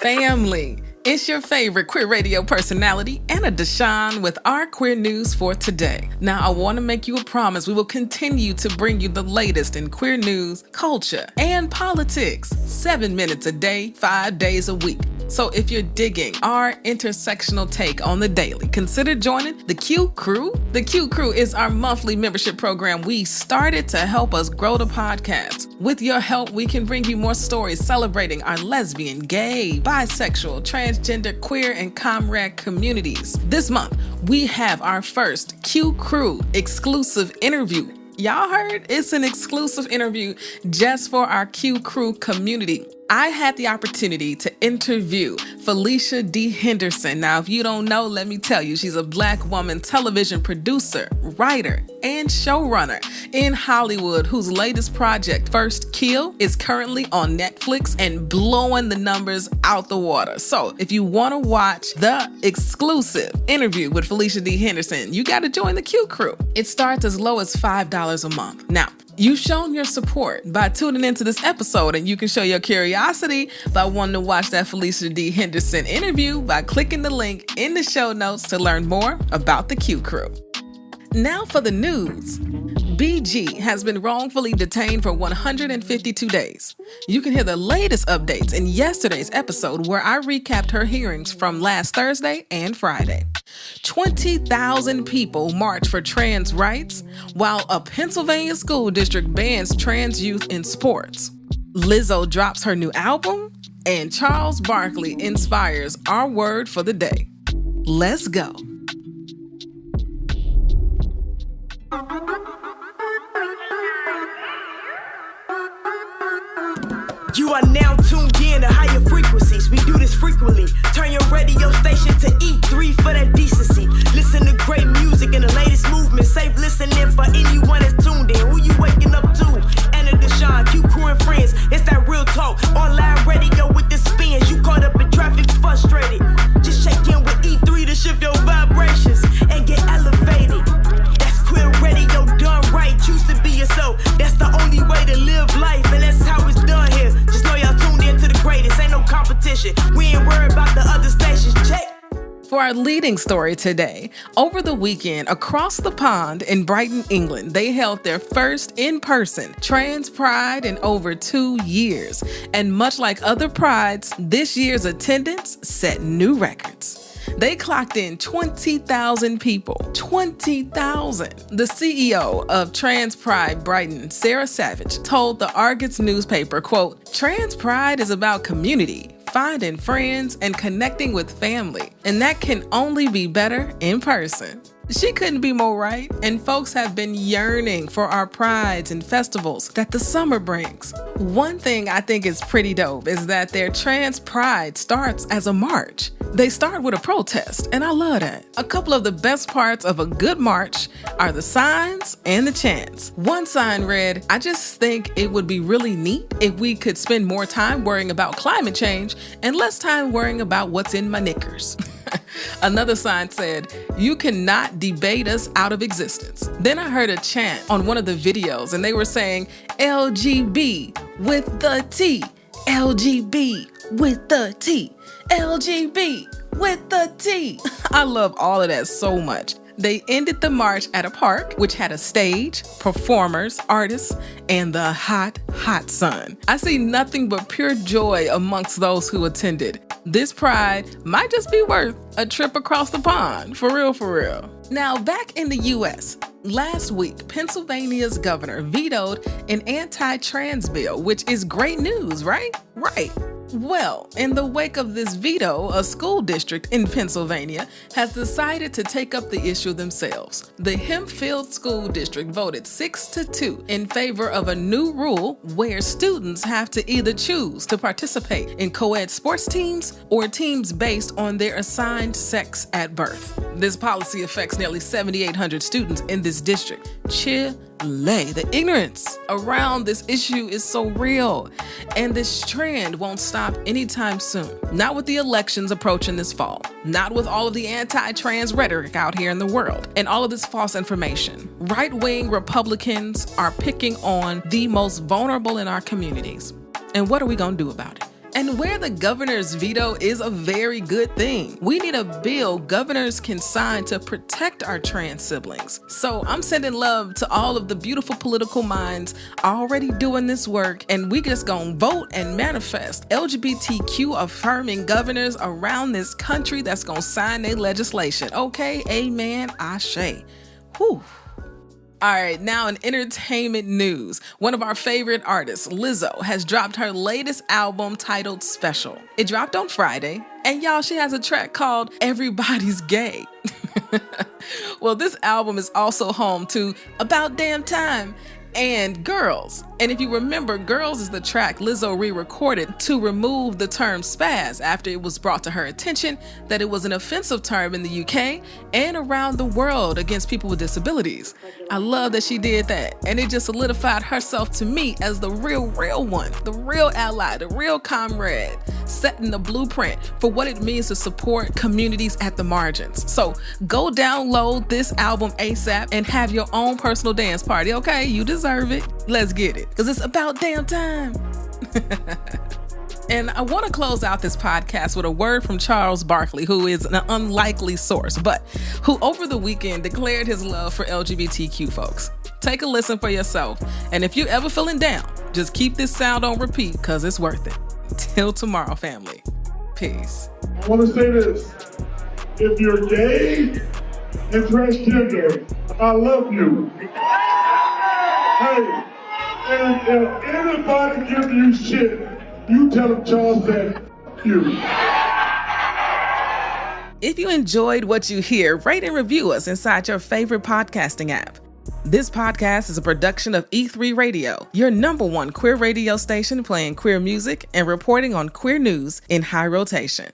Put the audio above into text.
Family, it's your favorite queer radio personality, Anna DeShawn, with our queer news for today. Now, I want to make you a promise. We will continue to bring you the latest in queer news, culture, and politics. 7 minutes a day, 5 days a week. So if you're digging our intersectional take on the daily, consider joining the QCrew. The QCrew is our monthly membership program we started to help us grow the podcast. With your help, we can bring you more stories celebrating our lesbian, gay, bisexual, transgender, queer, and comrade communities. This month, we have our first QCrew exclusive interview. Y'all heard? It's an exclusive interview just for our QCrew community. I had the opportunity to interview Felicia D. Henderson. Now, if you don't know, let me tell you, she's a Black woman television producer, writer, and showrunner in Hollywood, whose latest project, First Kill, is currently on Netflix and blowing the numbers out the water. So if you want to watch the exclusive interview with Felicia D. Henderson, you got to join the QCrew. It starts as low as $5 a month. Now, you've shown your support by tuning into this episode, and you can show your curiosity by wanting to watch that Felicia D. Henderson interview by clicking the link in the show notes to learn more about the QCrew. Now for the news. BG has been wrongfully detained for 152 days. You can hear the latest updates in yesterday's episode where I recapped her hearings from last Thursday and Friday. 20,000 people march for trans rights, while a Pennsylvania school district bans trans youth in sports. Lizzo drops her new album, and Charles Barkley inspires our word for the day. Let's go. You are now tuned in to higher frequencies. We do this frequently. Turn your radio station to E3 for that decency. Listen to great music and the latest movement. Safe listening for anyone that's tuned in. Who you waking up to? Anna DeShawn, QCrew and friends. It's that real talk. Online radio with the spins. You caught up in traffic, frustrated. Just check in with E3 to shift your vibrations and get elevated. That's queer radio done right. Choose to be yourself. That's the only way to live life, and that's how it's done here. Just know y'all tuned in to the greatest. Ain't no competition. We ain't worried about the other stations. Check. For our leading story today, over the weekend, across the pond in Brighton, England, they held their first in-person trans pride in over 2 years. And much like other prides, this year's attendance set new records. They clocked in 20,000 people. 20,000. The CEO of Trans Pride Brighton, Sarah Savage, told the Argus newspaper, quote, "Trans Pride is about community, finding friends, and connecting with family. And that can only be better in person." She couldn't be more right, and folks have been yearning for our prides and festivals that the summer brings. One thing I think is pretty dope is that their trans pride starts as a march. They start with a protest, and I love that. A couple of the best parts of a good march are the signs and the chants. One sign read, "I just think it would be really neat if we could spend more time worrying about climate change and less time worrying about what's in my knickers." Another sign said, "You cannot debate us out of existence." Then I heard a chant on one of the videos, and they were saying, "LGB with the T, LGB with the T, LGB with the T." I love all of that so much. They ended the march at a park, which had a stage, performers, artists, and the hot, hot sun. I see nothing but pure joy amongst those who attended. This pride might just be worth a trip across the pond, for real, for real. Now, back in the U.S., last week, Pennsylvania's governor vetoed an anti-trans bill, which is great news, right? Right. Well, in the wake of this veto, a school district in Pennsylvania has decided to take up the issue themselves. The Hempfield School District voted 6-2 in favor of a new rule where students have to either choose to participate in co-ed sports teams or teams based on their assigned sex at birth. This policy affects nearly 7,800 students in this district. The ignorance around this issue is so real, and this trend won't stop anytime soon. Not with the elections approaching this fall, not with all of the anti-trans rhetoric out here in the world, and all of this false information. Right-wing Republicans are picking on the most vulnerable in our communities. And what are we gonna do about it? And where the governor's veto is a very good thing. We need a bill governors can sign to protect our trans siblings. So I'm sending love to all of the beautiful political minds already doing this work, and we just gonna vote and manifest LGBTQ affirming governors around this country that's gonna sign their legislation. Okay, amen, ashe. Whew. All right, now in entertainment news, one of our favorite artists, Lizzo, has dropped her latest album titled Special. It dropped on Friday, and y'all, she has a track called Everybody's Gay. Well, this album is also home to About Damn Time and Girls. And if you remember, Girls is the track Lizzo re-recorded to remove the term spaz after it was brought to her attention that it was an offensive term in the UK and around the world against people with disabilities. I love that she did that, and it just solidified herself to me as the real one, the real ally, the real comrade, setting the blueprint for what it means to support communities at the margins. So go download this album ASAP and have your own personal dance party, okay? You deserve it. Let's get it, because it's about damn time. And I want to close out this podcast with a word from Charles Barkley, who is an unlikely source, but who over the weekend declared his love for LGBTQ folks. Take a listen for yourself. And if you're ever feeling down, just keep this sound on repeat, because it's worth it. Till tomorrow, family. Peace. I want to say this. If you're gay and transgender, I love you. Hey, and if anybody give you shit, you tell them Charles said you. If you enjoyed what you hear, rate and review us inside your favorite podcasting app. This podcast is a production of E3 Radio, your #1 queer radio station playing queer music and reporting on queer news in high rotation.